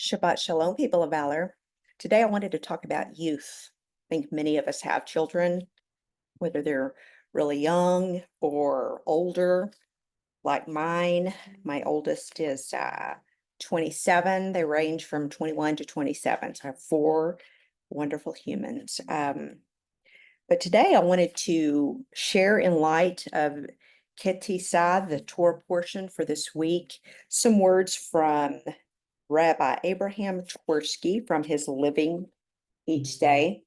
Shabbat Shalom, people of valor. Today I wanted to talk about youth. I think many of us have children, whether they're really young or older, like mine. My oldest is 27. They range from 21 to 27. So I have four wonderful humans. But today I wanted to share, in light of Ketisah, the Torah portion for this week, some words from Rabbi Abraham Twersky from his Living Each Day.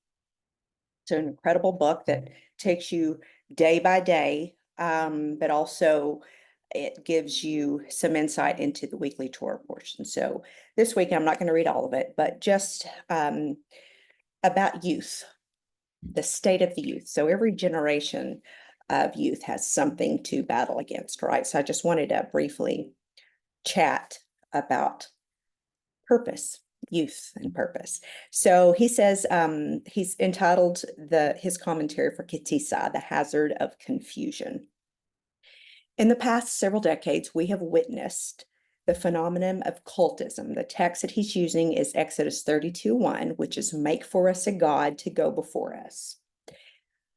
It's an incredible book that takes you day by day, but also it gives you some insight into the weekly Torah portion. So this week, I'm not going to read all of it, but just about youth, the state of the youth. So every generation of youth has something to battle against, right? So I just wanted to briefly chat about purpose, youth and purpose. So he says, he's entitled his commentary for Ketisah, The Hazard of Confusion. In the past several decades, we have witnessed the phenomenon of cultism. The text that he's using is Exodus 32:1, which is make for us a God to go before us.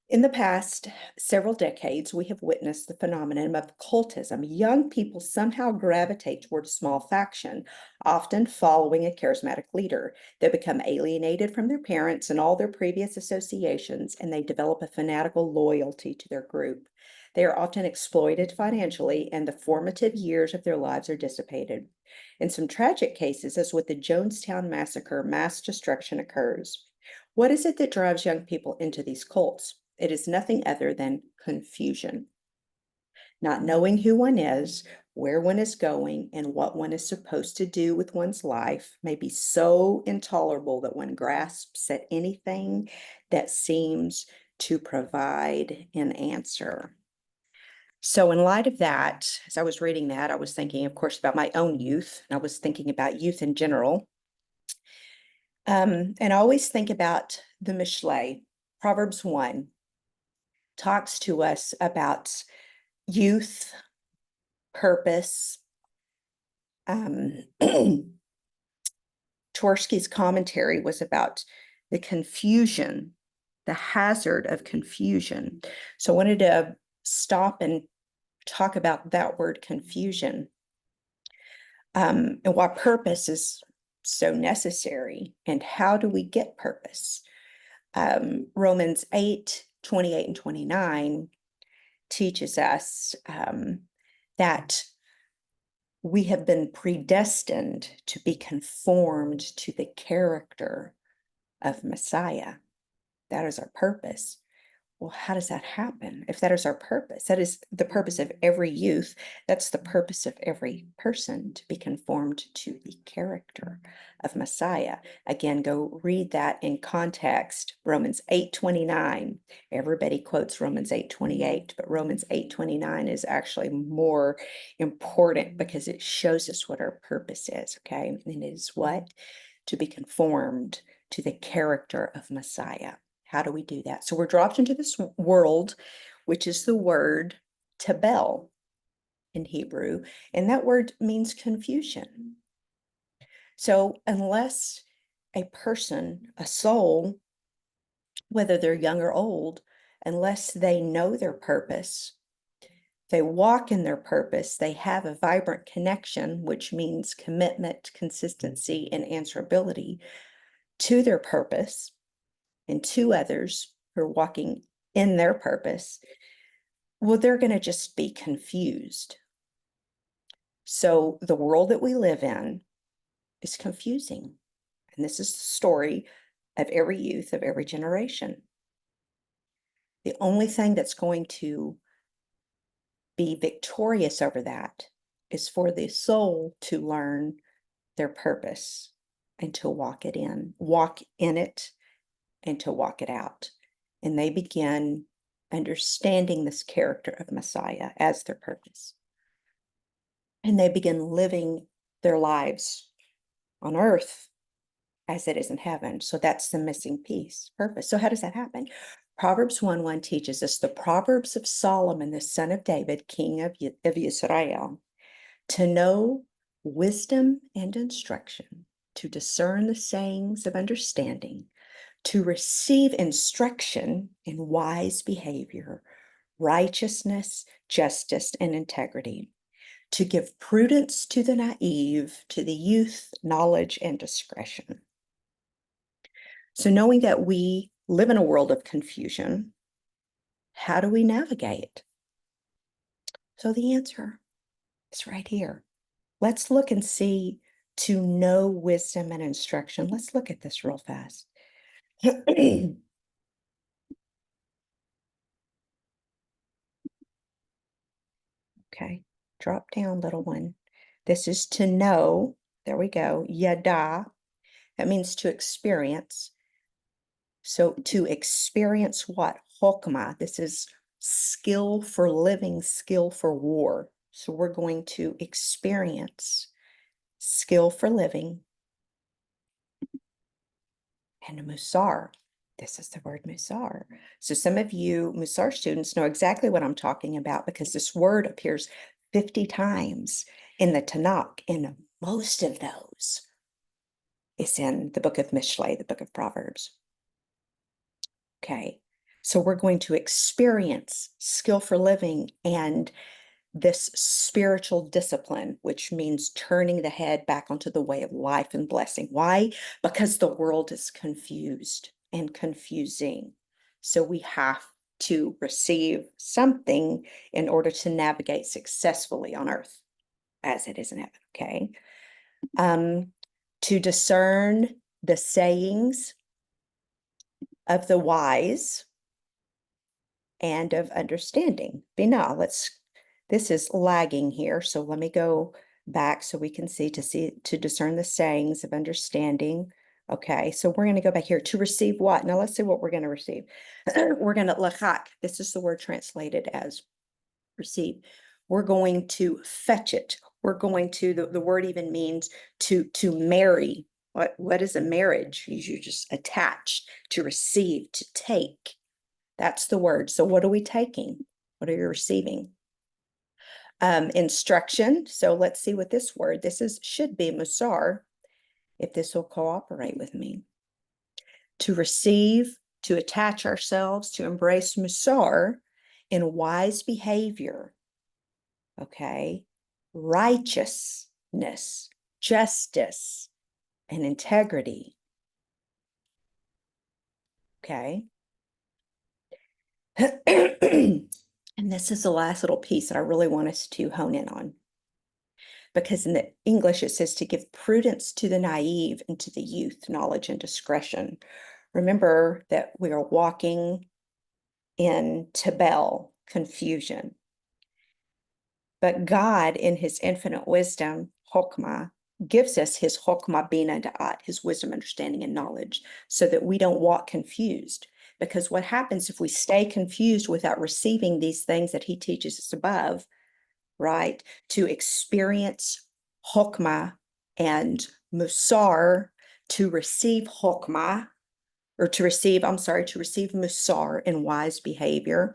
In the past several decades, we have witnessed the phenomenon of cultism. Young people somehow gravitate toward a small faction, often following a charismatic leader. They become alienated from their parents and all their previous associations, and they develop a fanatical loyalty to their group. They are often exploited financially, and the formative years of their lives are dissipated. In some tragic cases, as with the Jonestown Massacre, mass destruction occurs. What is it that drives young people into these cults? It is nothing other than confusion. Not knowing who one is, where one is going, and what one is supposed to do with one's life may be so intolerable that one grasps at anything that seems to provide an answer. So in light of that, as I was reading that, I was thinking, of course, about my own youth, and I was thinking about youth in general. And I always think about the Mishlei. Proverbs 1 talks to us about youth, purpose. Twersky's commentary was about the confusion, the hazard of confusion. So I wanted to stop and talk about that word confusion, and why purpose is so necessary, and how do we get purpose. Romans 8:28 and 29 teaches us that we have been predestined to be conformed to the character of Messiah. That is our purpose. Well, how does that happen? If that is our purpose, that is the purpose of every youth, that's the purpose of every person, to be conformed to the character of Messiah. Again, go read that in context. Romans 8:29. Everybody quotes Romans 8:28, but Romans 8:29 is actually more important because it shows us what our purpose is, okay? And it is what? To be conformed to the character of Messiah. How do we do that? So we're dropped into this world, which is the word tabel in Hebrew, and that word means confusion. So unless a person, a soul, whether they're young or old, unless they know their purpose, they walk in their purpose, they have a vibrant connection, which means commitment, consistency, and answerability to their purpose, and to others who are walking in their purpose, well, they're going to just be confused. So the world that we live in is confusing. And this is the story of every youth of every generation. The only thing that's going to be victorious over that is for the soul to learn their purpose and to walk in it, and to walk it out. And they begin understanding this character of Messiah as their purpose. And they begin living their lives on earth as it is in heaven. So that's the missing piece, purpose. So how does that happen? Proverbs 1:1 teaches us the Proverbs of Solomon, the son of David, king of Israel, to know wisdom and instruction, to discern the sayings of understanding, to receive instruction in wise behavior, righteousness, justice, and integrity, to give prudence to the naive, to the youth, knowledge, and discretion. So knowing that we live in a world of confusion, how do we navigate? So the answer is right here. Let's look and see to know wisdom and instruction. Let's look at this real fast. Okay, drop down, little one. This is to know. There we go. Yada. That means to experience. So to experience what? Hokmah. This is skill for living, skill for war. So we're going to experience skill for living and musar. This is the word musar. So some of you musar students know exactly what I'm talking about because this word appears 50 times in the Tanakh, and most of those is in the book of Mishlei, the book of Proverbs. Okay, so we're going to experience skill for living and this spiritual discipline, which means turning the head back onto the way of life and blessing. Why? Because the world is confused and confusing. So we have to receive something in order to navigate successfully on earth as it is in heaven. Okay. To discern the sayings of the wise and of understanding. Binah, this is lagging here. So let me go back so we can see to discern the sayings of understanding. Okay, so we're going to go back here to receive what? Now let's see what we're going to receive. We're going to lachak. This is the word translated as receive. We're going to fetch it. We're going to, the word even means to marry. What is a marriage? You just attach, to receive, to take. That's the word. So what are we taking? What are you receiving? Instruction. So let's see what this word, should be musar, if this will cooperate with me. To receive, to attach ourselves, to embrace musar in wise behavior. Okay. Righteousness, justice, and integrity. Okay. And this is the last little piece that I really want us to hone in on. Because in the English, it says to give prudence to the naive and to the youth, knowledge and discretion. Remember that we are walking in Tebel, confusion. But God, in his infinite wisdom, Chokmah, gives us his Chokmah Bina Da'at, his wisdom, understanding, and knowledge, so that we don't walk confused. Because what happens if we stay confused without receiving these things that he teaches us above, right? To experience Chokmah and Musar, to receive Chokmah, or to receive Musar in wise behavior.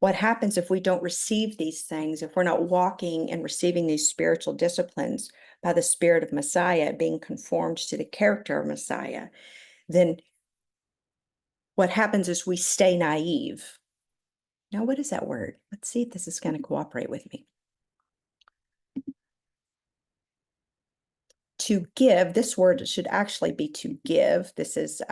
What happens if we don't receive these things, if we're not walking and receiving these spiritual disciplines by the Spirit of Messiah, being conformed to the character of Messiah? Then what happens is we stay naive. Now, what is that word? Let's see if this is going to cooperate with me. To give, this word should actually be to give. This is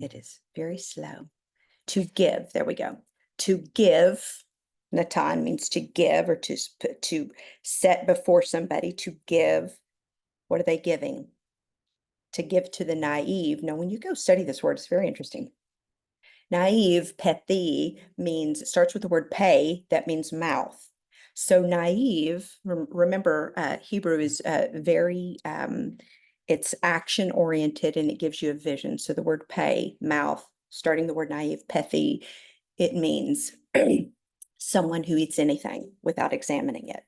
it is very slow. To give, there we go. To give, Natan means to give, or to set before somebody, to give. What are they giving? To give to the naive. Now, when you go study this word, it's very interesting. Naive, pethi, means, it starts with the word pay, that means mouth. So naive, remember, Hebrew is very, it's action oriented and it gives you a vision. So the word pay, mouth, starting the word naive, pethi, it means someone who eats anything without examining it.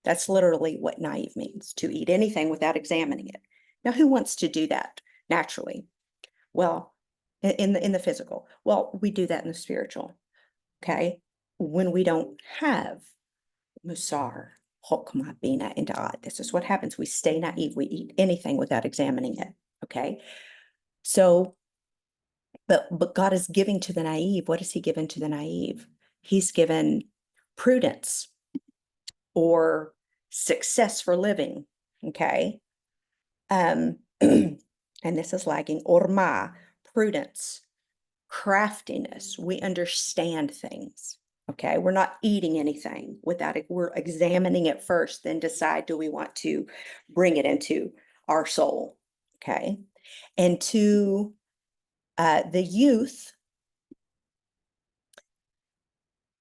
That's literally what naive means, to eat anything without examining it. Now, who wants to do that naturally? Well, in the physical. Well, we do that in the spiritual. Okay. When we don't have musar, hokmah, bina, and da'at. This is what happens. We stay naive. We eat anything without examining it. Okay. So, but God is giving to the naive. What is he given to the naive? He's given prudence or success for living. Okay. And this is lagging. Orma, prudence, craftiness. We understand things. Okay. We're not eating anything without it. We're examining it first, then decide, do we want to bring it into our soul? Okay. And to the youth,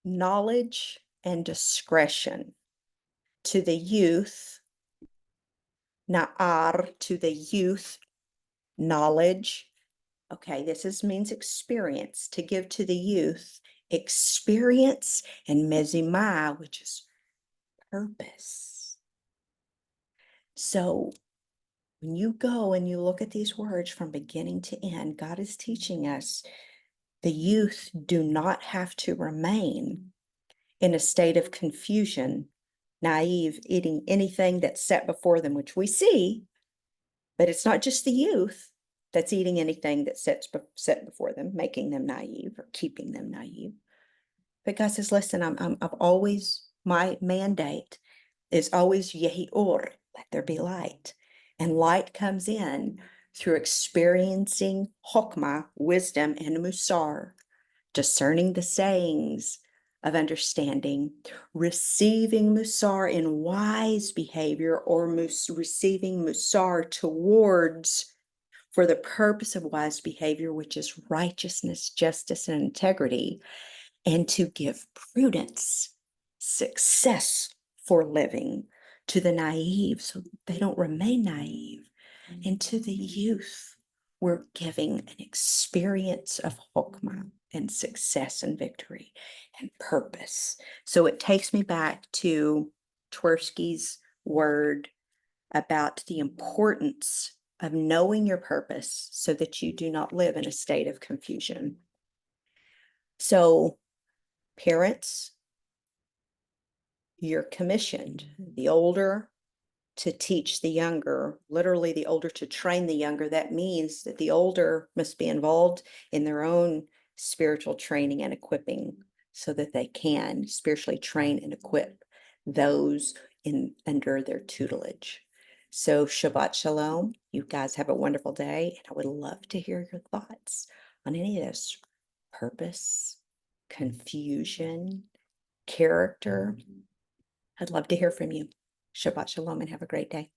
knowledge and discretion. To the youth, na'ar, to the youth, knowledge. Okay, this means experience, to give to the youth experience, and mezimah, which is purpose. So when you go and you look at these words from beginning to end, God is teaching us the youth do not have to remain in a state of confusion, naive, eating anything that's set before them, which we see, but it's not just the youth that's eating anything that's set before them, making them naive or keeping them naive. But God says, listen, I've always, my mandate is always yehi or, let there be light. And light comes in through experiencing hokmah, wisdom, and musar, discerning the sayings of understanding, receiving musar in wise behavior, or receiving musar towards for the purpose of wise behavior, which is righteousness, justice, and integrity, and to give prudence, success for living to the naive so they don't remain naive, and to the youth we're giving an experience of hokmah and success and victory and purpose. So it takes me back to Tversky's word about the importance of knowing your purpose so that you do not live in a state of confusion. So parents, you're commissioned, the older to teach the younger, literally the older to train the younger. That means that the older must be involved in their own spiritual training and equipping so that they can spiritually train and equip those under their tutelage. So Shabbat Shalom. You guys have a wonderful day, and I would love to hear your thoughts on any of this: purpose, confusion, character. I'd love to hear from you. Shabbat Shalom and have a great day.